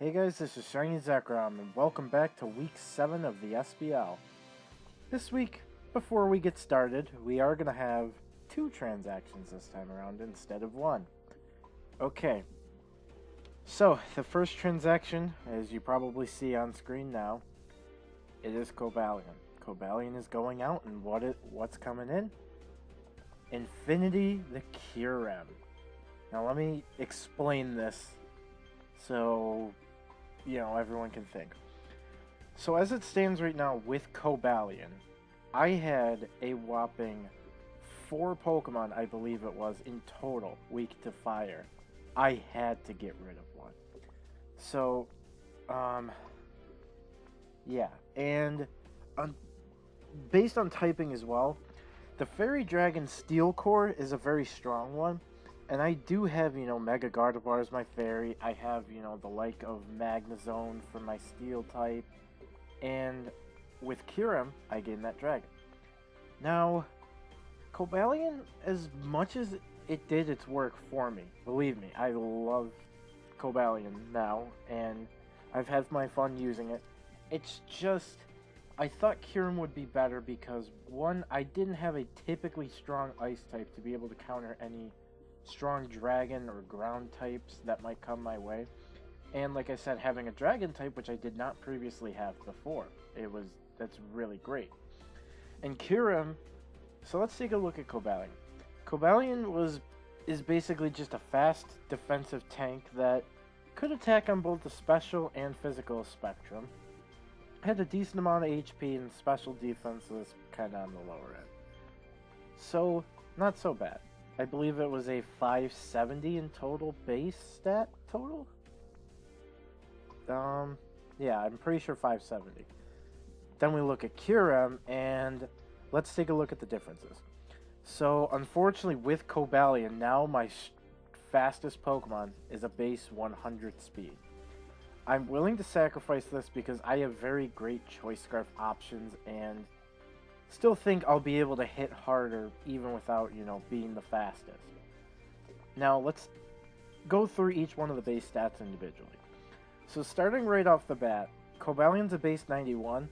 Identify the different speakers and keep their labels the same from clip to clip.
Speaker 1: Hey guys, this is Shiny Zekrom, and welcome back to week 7 of the SBL. This week, before we get started, we are going to have 2 transactions this time around instead of 1. Okay, so the first transaction, as you probably see on screen now, it is Cobalion. Cobalion is going out, and what's coming in? Infinity the Kyurem. Now let me explain this so everyone can think. So as it stands right now with Cobalion, I had a whopping 4 Pokemon, I believe it was, in total, weak to fire. I had to get rid of one. So, yeah. And based on typing as well, the Fairy Dragon Steel Core is a very strong one. And I do have, Mega Gardevoir as my fairy. I have, the like of Magnezone for my steel type. And with Kyurem, I gained that dragon. Now, Cobalion, as much as it did its work for me, believe me, I love Cobalion now, and I've had my fun using it. It's just, I thought Kyurem would be better because, one, I didn't have a typically strong ice type to be able to counter any strong dragon or ground types that might come my way, and like I said, having a dragon type, which I did not previously have before, that's really great. And Kyurem, so let's take a look at Cobalion. Cobalion is basically just a fast defensive tank that could attack on both the special and physical spectrum. Had a decent amount of HP, and special defense was kind of on the lower end, so not so bad. I believe it was a 570 in total base stat total. Yeah, I'm pretty sure 570. Then we look at Kyurem, and let's take a look at the differences. So, unfortunately, with Cobalion, now my fastest Pokemon is a base 100 speed. I'm willing to sacrifice this because I have very great Choice Scarf options, and still think I'll be able to hit harder even without, being the fastest. Now, let's go through each one of the base stats individually. So starting right off the bat, Cobalion's a base 91.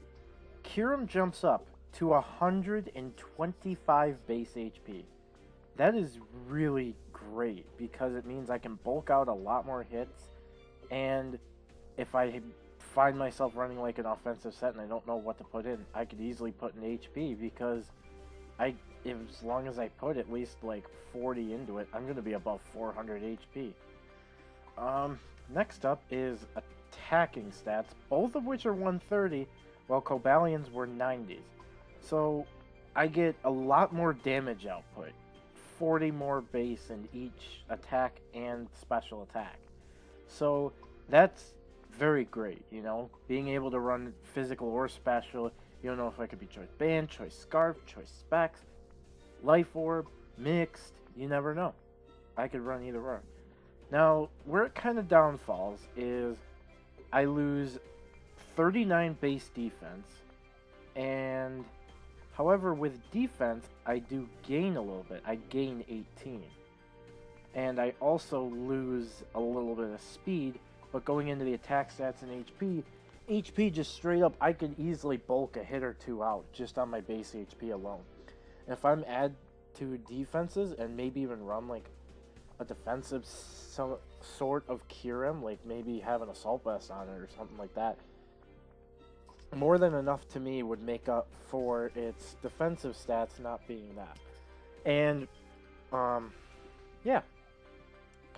Speaker 1: Kyurem jumps up to 125 base HP. That is really great because it means I can bulk out a lot more hits, and if I find myself running like an offensive set and I don't know what to put in, I could easily put an HP because as long as I put at least like 40 into it, I'm going to be above 400 HP. Next up is attacking stats, both of which are 130, while Cobalion's were 90s. So I get a lot more damage output, 40 more base in each attack and special attack. So that's very great, being able to run physical or special. You don't know if I could be Choice Band, Choice Scarf, Choice Specs, Life Orb, Mixed, you never know. I could run either or. Now, where it kind of downfalls is I lose 39 base defense, and however, with defense, I do gain a little bit. I gain 18. And I also lose a little bit of speed. But going into the attack stats and HP just straight up, I could easily bulk a hit or 2 out just on my base HP alone. And if I'm add to defenses and maybe even run like a defensive sort of Kyurem, like maybe have an Assault Vest on it or something like that, more than enough to me would make up for its defensive stats not being that. And, yeah.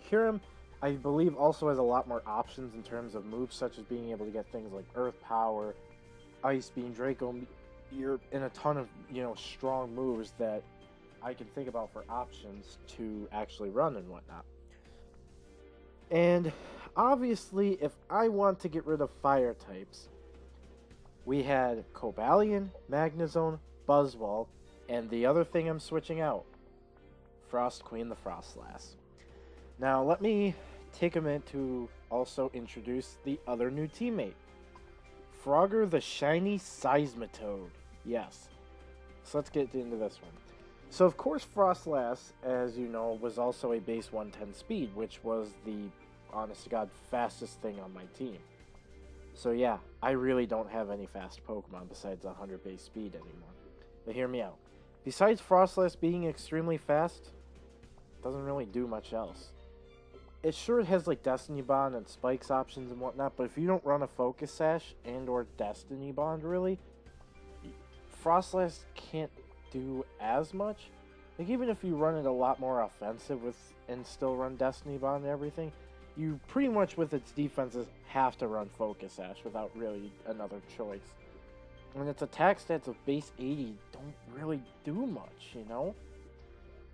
Speaker 1: Kyurem, I believe, also has a lot more options in terms of moves, such as being able to get things like Earth Power, Ice Beam, Draco, you're in a ton of, strong moves that I can think about for options to actually run and whatnot. And obviously, if I want to get rid of fire types, we had Cobalion, Magnezone, Buzzwole, and the other thing I'm switching out, Frost Queen the Frostlass. Now, let me take a minute to also introduce the other new teammate, Frogger the Shiny Seismitoad. Yes. So let's get into this one. So of course Frostlass, as you know, was also a base 110 speed, which was the honest to God, fastest thing on my team. So yeah, I really don't have any fast Pokemon besides 100 base speed anymore. But hear me out. Besides Frostlass being extremely fast, doesn't really do much else. It sure has like Destiny Bond and Spikes options and whatnot, but if you don't run a Focus Sash and or Destiny Bond really, Frostlass can't do as much. Like even if you run it a lot more offensive with and still run Destiny Bond and everything, you pretty much with its defenses have to run Focus Sash without really another choice. And its attack stats of base 80 don't really do much, you know?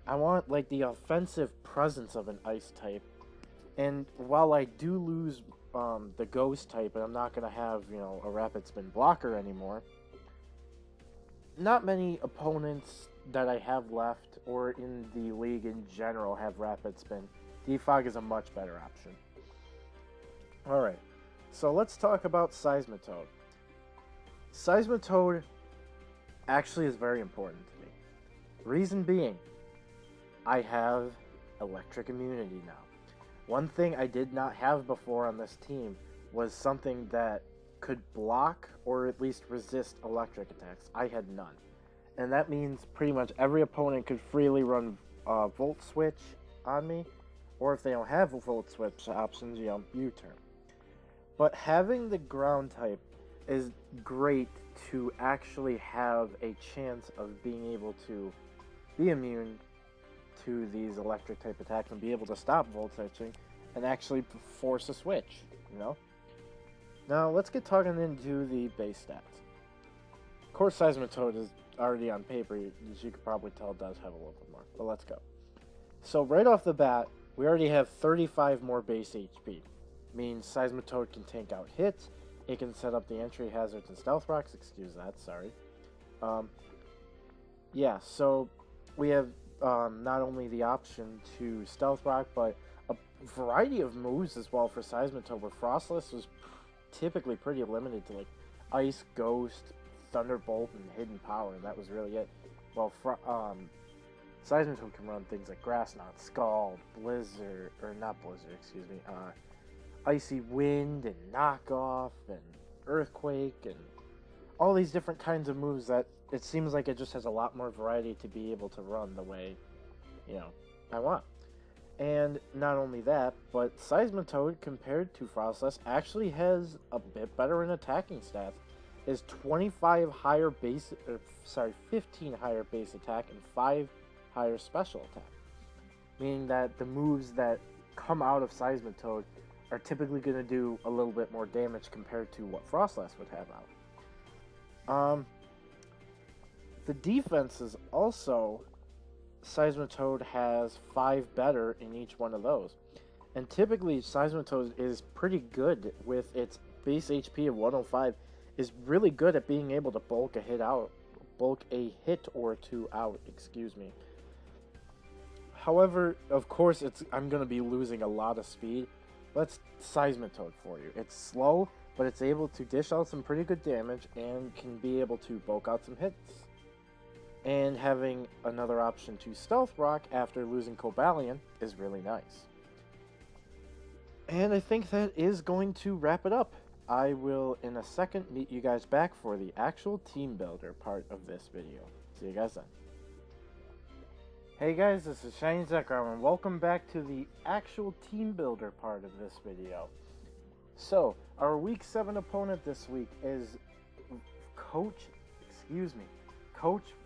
Speaker 1: I want like the offensive presence of an ice type. And while I do lose the ghost type, and I'm not going to have, you know, a rapid spin blocker anymore, not many opponents that I have left or in the league in general have rapid spin. Defog is a much better option. Alright, so let's talk about Seismitoad. Seismitoad actually is very important to me. Reason being, I have electric immunity now. One thing I did not have before on this team was something that could block or at least resist electric attacks. I had none. And that means pretty much every opponent could freely run Volt Switch on me, or if they don't have Volt Switch options, U-turn. But having the ground type is great to actually have a chance of being able to be immune to these electric type attacks and be able to stop Volt Switching and actually force a switch, you know? Now, let's get talking into the base stats. Of course, Seismitoad is already on paper, as you could probably tell, does have a little bit more, but let's go. So, right off the bat, we already have 35 more base HP. Means Seismitoad can tank out hits, it can set up the entry hazards and stealth rocks, excuse that, sorry. Yeah, so we have not only the option to stealth rock, but a variety of moves as well for Seismitoad, where Frostless was typically pretty limited to like Ice, Ghost, Thunderbolt, and Hidden Power, and that was really it. Well, Seismitoad can run things like Grass Knot, Scald, Blizzard, or not Blizzard, excuse me, Icy Wind, and Knockoff, and Earthquake, and all these different kinds of moves that it seems like it just has a lot more variety to be able to run the way, you know, I want. And not only that, but Seismitoad, compared to Frostless, actually has a bit better in attacking stats. Is 15 higher base attack and 5 higher special attack. Meaning that the moves that come out of Seismitoad are typically going to do a little bit more damage compared to what Frostless would have out. The defense is also, Seismitoad has 5 better in each one of those. And typically Seismitoad is pretty good with its base HP of 105, is really good at being able to bulk a hit or two out, excuse me. However, of course, I'm going to be losing a lot of speed. That's Seismitoad for you. It's slow, but it's able to dish out some pretty good damage and can be able to bulk out some hits. And having another option to Stealth Rock after losing Cobalion is really nice. And I think that is going to wrap it up. I will, in a second, meet you guys back for the actual team builder part of this video. See you guys then. Hey guys, this is Shiny Zekrom, and welcome back to the actual team builder part of this video. So, our Week 7 opponent this week is Coach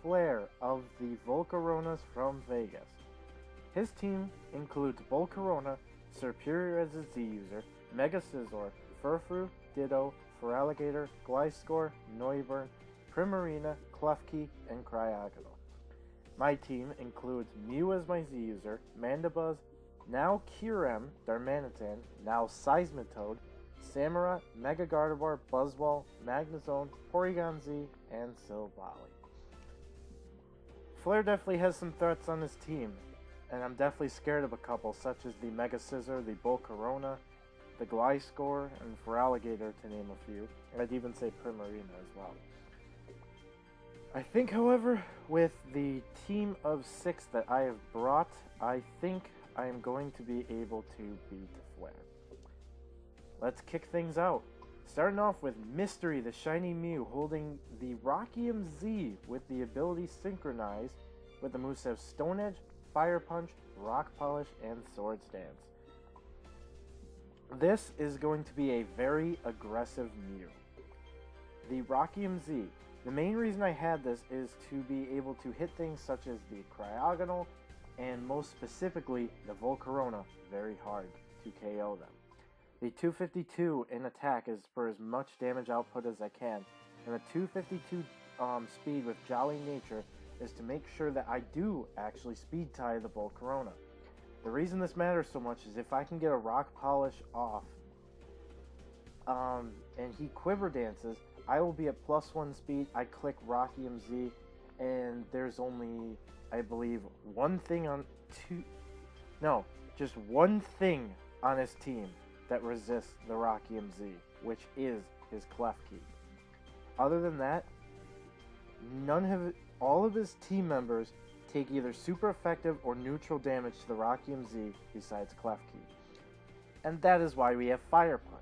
Speaker 1: Flair of the Volcaronas from Vegas. His team includes Volcarona, Serperior as a Z user, Mega Scizor, Furfrou, Ditto, Feraligatr, Gliscor, Noivern, Primarina, Klefki, and Cryogonal. My team includes Mew as my Z user, Mandibuzz, now Kyurem, Darmanitan, now Seismitoad, Samurott, Mega Gardevoir, Buzzwole, Magnezone, Porygon Z, and Silvally. Flair definitely has some threats on his team, and I'm definitely scared of a couple, such as the Mega Scizor, the Volcarona, the Gliscor, and Feraligatr, to name a few. I'd even say Primarina as well. I think, however, with the team of 6 that I have brought, I think I am going to be able to beat Flair. let's kick things out. Starting off with Mystery, the shiny Mew, holding the Rockium Z with the ability Synchronize with the moveset Stone Edge, Fire Punch, Rock Polish, and Swords Dance. This is going to be a very aggressive Mew. The Rockium Z. The main reason I had this is to be able to hit things such as the Cryogonal and most specifically the Volcarona very hard to KO them. The 252 in attack is for as much damage output as I can, and the 252 speed with Jolly Nature is to make sure that I do actually speed tie the Volcarona. The reason this matters so much is if I can get a Rock Polish off and he Quiver Dances, I will be at +1 speed. I click Rockium Z, and there's only, I believe, one thing just one thing on his team that resists the Rockium Z, which is his Clef Key. Other than that, all of his team members take either super effective or neutral damage to the Rockium Z besides Clef Key. And that is why we have Fire Punch.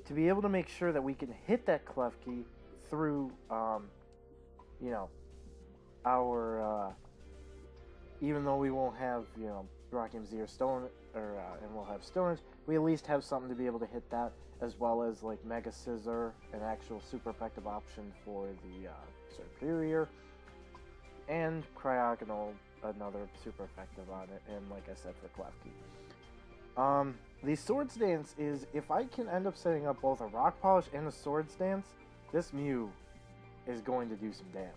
Speaker 1: To be able to make sure that we can hit that Clef Key through, even though we won't have, Rockium Z or Stone, and we'll have Stone Edge, we at least have something to be able to hit that, as well as like Mega Scissor, an actual super effective option for the Superior, and Cryogonal, another super effective on it, and like I said, for Clef Key. The Swords Dance is, if I can end up setting up both a Rock Polish and a Swords Dance, this Mew is going to do some damage.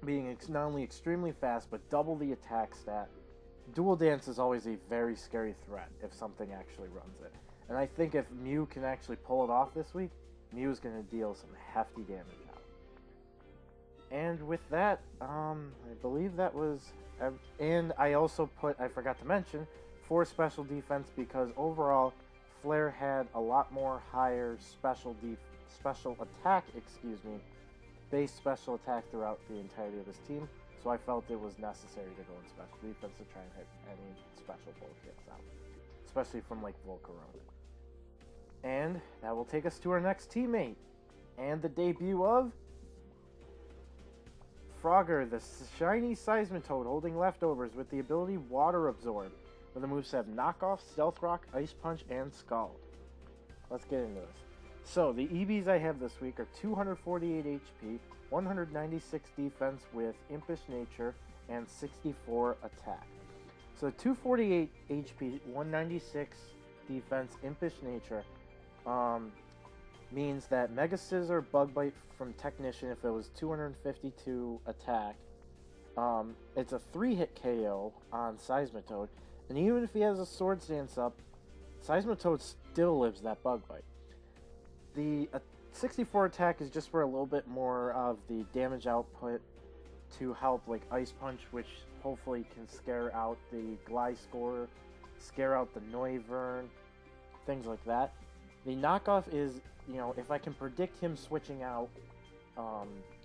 Speaker 1: Being not only extremely fast, but double the attack stat. Dual Dance is always a very scary threat if something actually runs it. And I think if Mew can actually pull it off this week, Mew is going to deal some hefty damage out. And with that, I believe that was... And I also I forgot to mention, 4 special defense, because overall, Flare had a lot more higher base special attack throughout the entirety of his team, so I felt it was necessary to go in special defense to try and hit any special bulk hits out, especially from like Volcarona. And that will take us to our next teammate, and the debut of Frogger, the shiny Seismitoad, holding leftovers with the ability Water Absorb, with the moveset Knockoff, Stealth Rock, Ice Punch, and Scald. Let's get into this. So, the EVs I have this week are 248 HP, 196 defense with Impish Nature, and 64 attack. So, 248 HP, 196 defense, Impish Nature, means that Mega Scissor, Bug Bite from Technician, if it was 252 attack, it's a 3-hit KO on Seismitoad, and even if he has a Swords Dance up, Seismitoad still lives that Bug Bite. The 64 attack is just for a little bit more of the damage output to help like Ice Punch, which hopefully can scare out the Gliscor, scare out the Noivern, things like that. The knockoff is, if I can predict him switching out,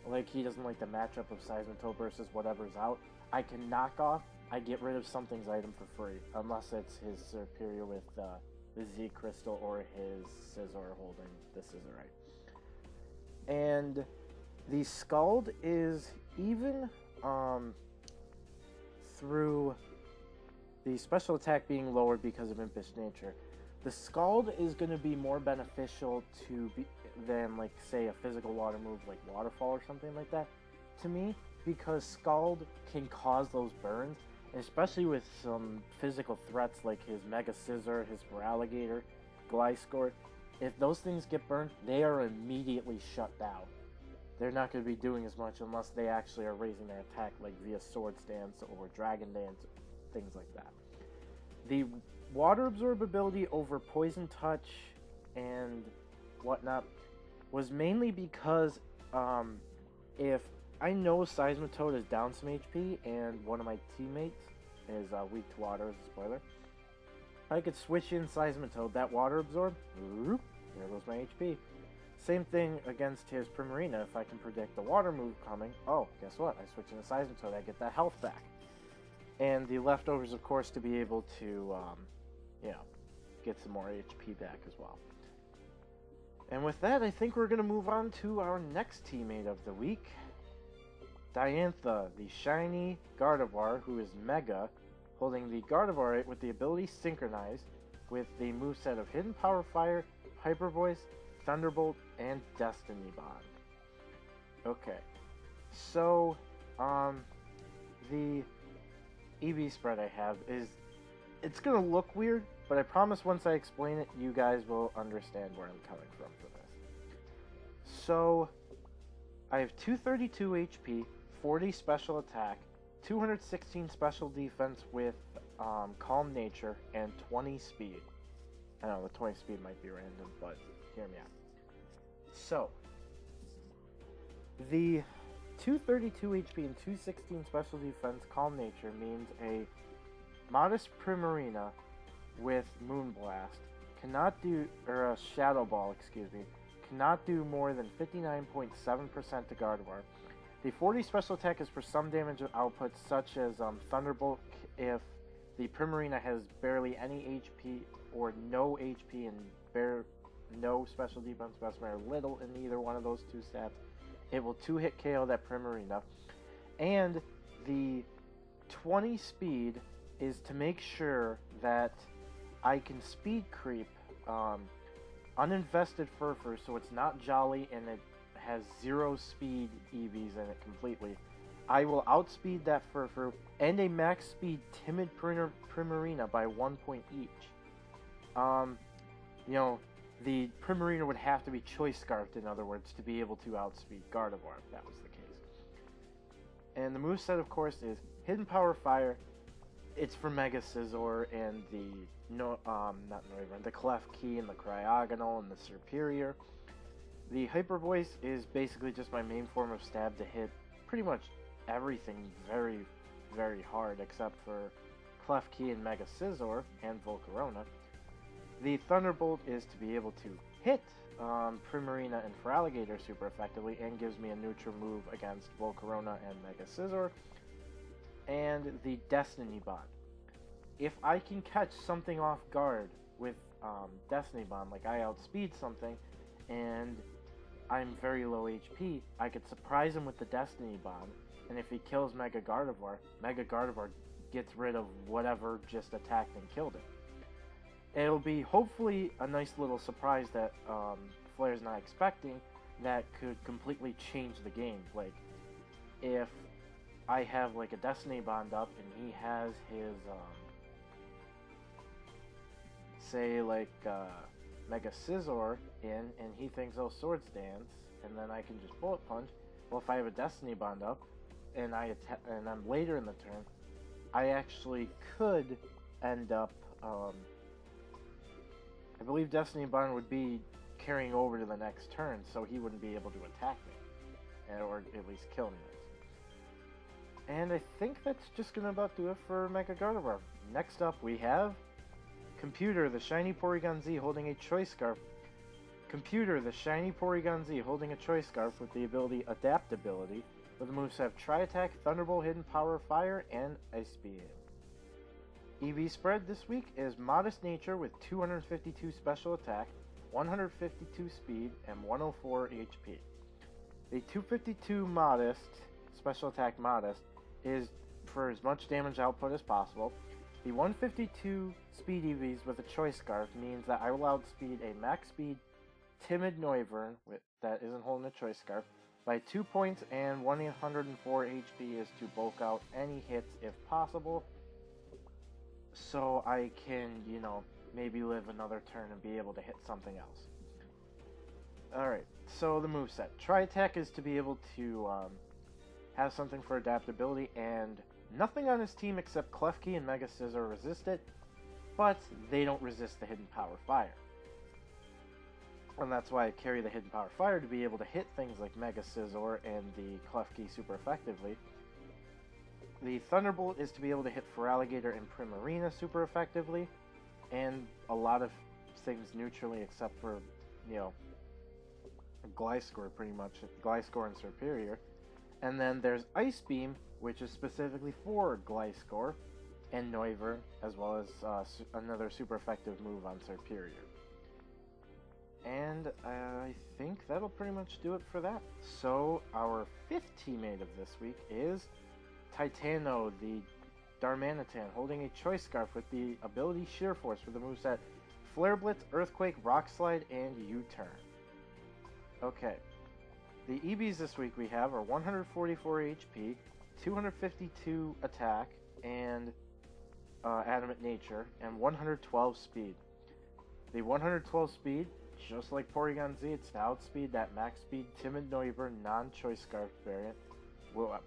Speaker 1: like he doesn't like the matchup of Seismitoad versus whatever's out, I can knock off, I get rid of something's item for free, unless it's his Superior with the Z Crystal or his Scizor holding the Scissorite. And the Scald is even through the special attack being lowered because of Impish Nature. The Scald is going to be more beneficial than, like, say, a physical water move like Waterfall or something like that to me, because Scald can cause those burns, and especially with some physical threats like his Mega Scissor, his Feraligatr, Gliscor. If those things get burned, they are immediately shut down. They're not going to be doing as much unless they actually are raising their attack, like via Swords Dance or Dragon Dance, things like that. The Water Absorb ability over Poison Touch and whatnot was mainly because if I know Seismitoad is down some HP and one of my teammates is weak to water, as a spoiler, I could switch in Seismitoad, that Water Absorb, there goes my HP. Same thing against his Primarina. If I can predict the water move coming, oh, guess what? I switch into Seismitoad, I get that health back. And the leftovers, of course, to be able to, get some more HP back as well. And with that, I think we're going to move on to our next teammate of the week. Diantha, the shiny Gardevoir, who is Mega, holding the Gardevoir with the ability Synchronize, with the moveset of Hidden Power Fire, Hyper Voice, Thunderbolt, and Destiny Bond. Okay, so, the EV spread I have is, it's gonna look weird, but I promise once I explain it, you guys will understand where I'm coming from for this. So, I have 232 HP, 40 special attack, 216 special defense with Calm Nature, and 20 speed. I know, the 20 speed might be random, but hear me out. So, the 232 HP and 216 special defense Calm Nature means a modest Primarina with Moonblast cannot do, or a Shadow Ball, excuse me, cannot do more than 59.7% to Gardevoir. The 40 special attack is for some damage outputs such as Thunderbolt if the Primarina has barely any HP or no HP and no special defense or little in either one of those two stats. It will 2-hit KO that Primarina. And the 20 speed is to make sure that I can speed creep uninvested Furfur, so it's not Jolly and it has 0 speed EVs in it completely. I will outspeed that Furfur and a max speed Timid Primarina by 1 point each. You know, the Primarina would have to be Choice Scarfed, in other words, to be able to outspeed Gardevoir, if that was the case. And the moveset, of course, is Hidden Power Fire. It's for Mega Scizor and the Clef Key and the Cryogonal and the Superior. The Hyper Voice is basically just my main form of stab to hit pretty much everything very, very hard except for Clef Key and Mega Scizor and Volcarona. The Thunderbolt is to be able to hit Primarina and Feraligatr super effectively and gives me a neutral move against Volcarona and Mega Scizor. And the Destiny Bond. If I can catch something off guard with Destiny Bond, like I outspeed something and I'm very low HP, I could surprise him with the Destiny Bond, and if he kills Mega Gardevoir gets rid of whatever just attacked and killed it. It'll be hopefully a nice little surprise that Flair's not expecting that could completely change the game. Like, if I have like a Destiny Bond up and he has his, say like Mega Scizor in, and he thinks, oh, Swords Dance, and then I can just Bullet Punch. Well, if I have a Destiny Bond up and I'm later in the turn, I actually could end up, I believe Destiny Bond would be carrying over to the next turn, so he wouldn't be able to attack me, or at least kill me. And I think that's just gonna about do it for Mega Gardevoir. Next up we have Computer, the shiny Porygon Z holding a Choice Scarf. Computer, the shiny Porygon Z holding a Choice Scarf with the ability Adaptability, with the moves have Tri-Attack, Thunderbolt, Hidden Power Fire, and Ice Beam. EV spread this week is Modest Nature with 252 special attack, 152 speed, and 104 HP. The 252 Modest, special attack Modest, is for as much damage output as possible. The 152 speed EVs with a Choice Scarf means that I will outspeed a max speed Timid Noivern that isn't holding a Choice Scarf by 2 points, and 104 HP is to bulk out any hits if possible, so I can, you know, maybe live another turn and be able to hit something else. Alright, so the moveset. Tri-Attack is to be able to have something for adaptability, and nothing on his team except Klefki and Mega Scizor resist it, but they don't resist the Hidden Power Fire. And that's why I carry the Hidden Power Fire, to be able to hit things like Mega Scizor and the Klefki super effectively. The Thunderbolt is to be able to hit Feraligatr and Primarina super effectively, and a lot of things neutrally except for, you know, Gliscor pretty much, Gliscor and Superior. And then there's Ice Beam, which is specifically for Gliscor, and Noivern, as well as another super effective move on Serperior. And I think that'll pretty much do it for that. So our 5th teammate of this week is Titano, the Darmanitan, holding a Choice Scarf with the ability Sheer Force with the moveset Flare Blitz, Earthquake, Rock Slide, and U-Turn. Okay. The EVs this week we have are 144 HP, 252 attack, and Adamant Nature, and 112 speed. The 112 speed, just like Porygon Z, it's to outspeed that max speed Timid Noivern non-Choice Scarf variant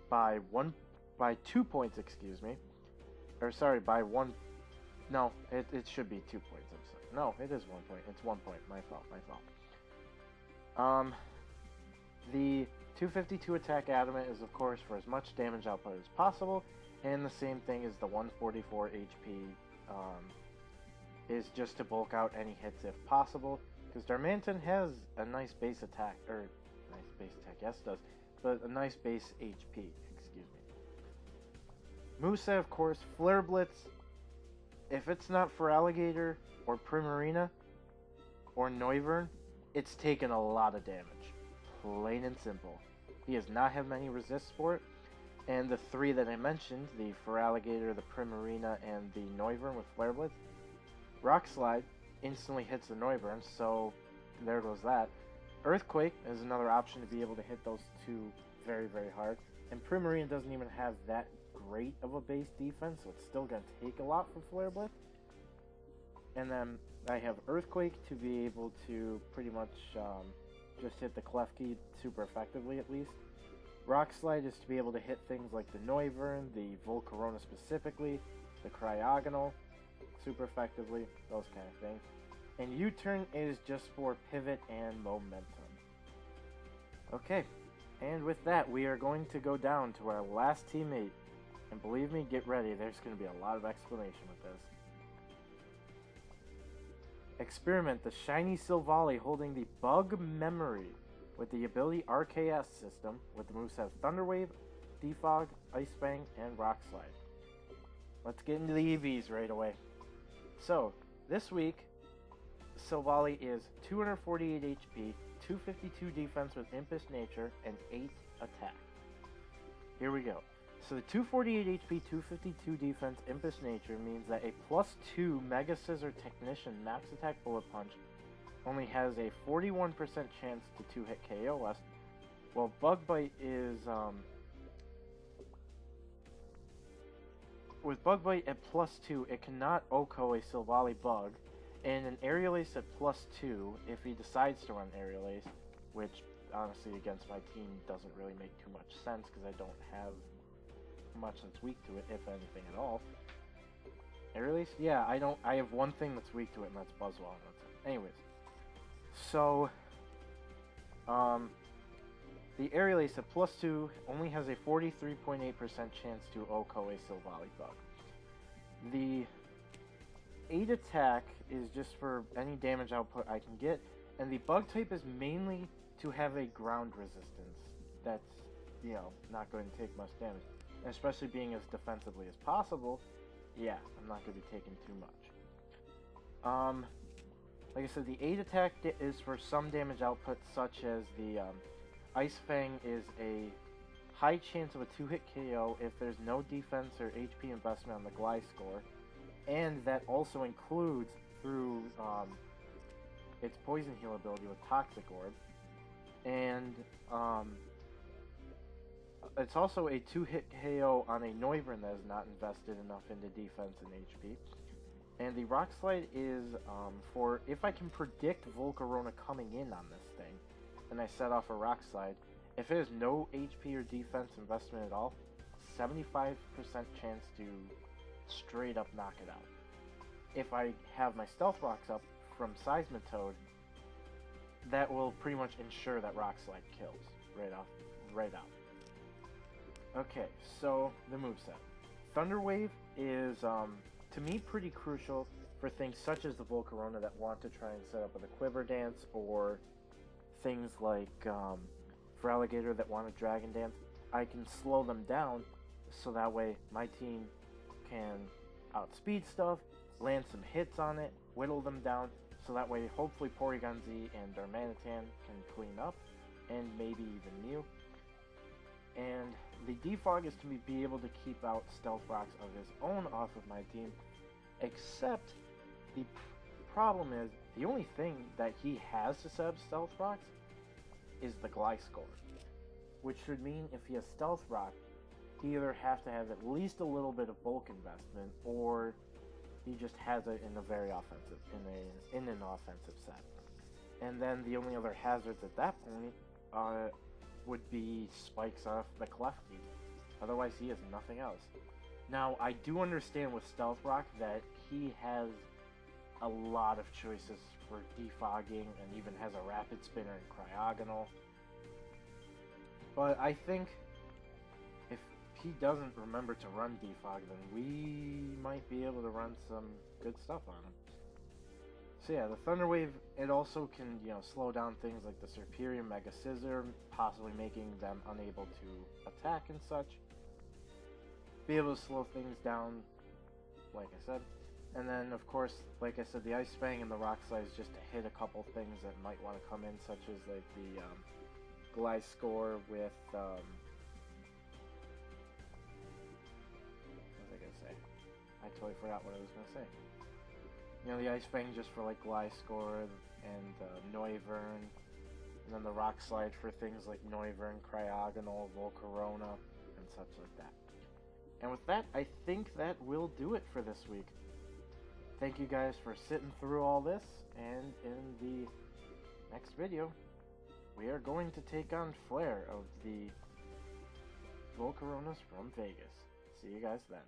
Speaker 1: by 2 points, excuse me. Or sorry, by 1. No, it should be 2 points. I'm sorry. No, it is 1 point. It's 1 point. My fault. The 252 attack Adamant is, of course, for as much damage output as possible, and the same thing as the 144 HP is just to bulk out any hits if possible, because Darmanitan has a nice base attack, yes it does, but a nice base HP, excuse me. Moveset, of course, Flare Blitz. If it's not for Alligator or Primarina or Noivern, it's taken a lot of damage. Plain and simple. He does not have many resists for it, and the 3 that I mentioned, the Feraligatr, the Primarina, and the Noivern with Flare Blitz, Rock Slide instantly hits the Noivern, so there goes that. Earthquake is another option to be able to hit those 2 very, very hard, and Primarina doesn't even have that great of a base defense, so it's still going to take a lot for Flare Blitz. And then I have Earthquake to be able to pretty much just hit the Klefki super effectively, at least. Rock Slide is to be able to hit things like the Noivern, the Volcarona specifically, the Cryogonal super effectively, those kind of things. And U-Turn is just for pivot and momentum. Okay, and with that, we are going to go down to our last teammate. And believe me, get ready, there's going to be a lot of explanation with this. Experiment, the shiny Silvally holding the Bug Memory with the ability RKS system with the moveset Thunder Wave, Defog, Ice Fang, and Rock Slide. Let's get into the EVs right away. So, this week, Silvally is 248 HP, 252 defense with Impish Nature, and 8 attack. Here we go. So the 248 HP, 252 defense, Impish Nature means that a +2 Mega Scissor Technician max attack Bullet Punch only has a 41% chance to 2-hit KO us, while Bug Bite is, with Bug Bite at +2, it cannot OHKO a Silvally Bug, and an Aerial Ace at +2, if he decides to run Aerial Ace, which honestly against my team doesn't really make too much sense because I don't have much that's weak to it, if anything at all. Aerial Ace? Yeah, I have one thing that's weak to it, and that's Buzzwole. Anyways. So, the Aerial Ace at +2 only has a 43.8% chance to OHKO a Silvally Bug. The 8 attack is just for any damage output I can get, and the Bug type is mainly to have a ground resistance that's, you know, not going to take much damage. And especially being as defensively as possible, yeah, I'm not going to be taking too much. Like I said, the 8 attack is for some damage output, such as the Ice Fang is a high chance of a 2-hit KO if there's no defense or HP investment on the Gliscor, and that also includes through its Poison Heal ability with Toxic Orb, and it's also a 2-hit KO on a Noivern that is not invested enough into defense and HP. And the Rock Slide is for if I can predict Volcarona coming in on this thing, and I set off a Rock Slide, if it has no HP or defense investment at all, 75% chance to straight up knock it out. If I have my Stealth Rocks up from Seismitoad, that will pretty much ensure that Rock Slide kills right out. Okay, so the moveset. Thunder Wave is, to me, pretty crucial for things such as the Volcarona that want to try and set up with a Quiver Dance, or things like for Alligator that want to Dragon Dance. I can slow them down so that way my team can outspeed stuff, land some hits on it, whittle them down, so that way hopefully Porygon Z and Darmanitan can clean up, and maybe even Mew. And the defog is to be able to keep out Stealth Rocks of his own off of my team, except the problem is, the only thing that he has to set up Stealth Rocks is the Gliscor, which should mean if he has Stealth Rock, he either has to have at least a little bit of bulk investment, or he just has it in a very offensive, in an offensive set. And then the only other hazards at that point would be spikes off the Klefki. Otherwise, he has nothing else. Now, I do understand with Stealth Rock that he has a lot of choices for defogging, and even has a Rapid Spinner and Cryogonal. But I think if he doesn't remember to run defog, then we might be able to run some good stuff on him. So yeah, the Thunder Wave, it also can, slow down things like the Serperior, Mega Scissor, possibly making them unable to attack and such. Be able to slow things down, like I said. And then, of course, like I said, the Ice Fang and the Rock Slide is just to hit a couple things that might want to come in, such as like the Gliscor with, what was I going to say? I totally forgot what I was going to say. The Ice Fang just for like Gliscor and Noivern, and then the Rock Slide for things like Noivern, Cryogonal, Volcarona, and such like that. And with that, I think that will do it for this week. Thank you guys for sitting through all this, and in the next video, we are going to take on Flare of the Volcaronas from Vegas. See you guys then.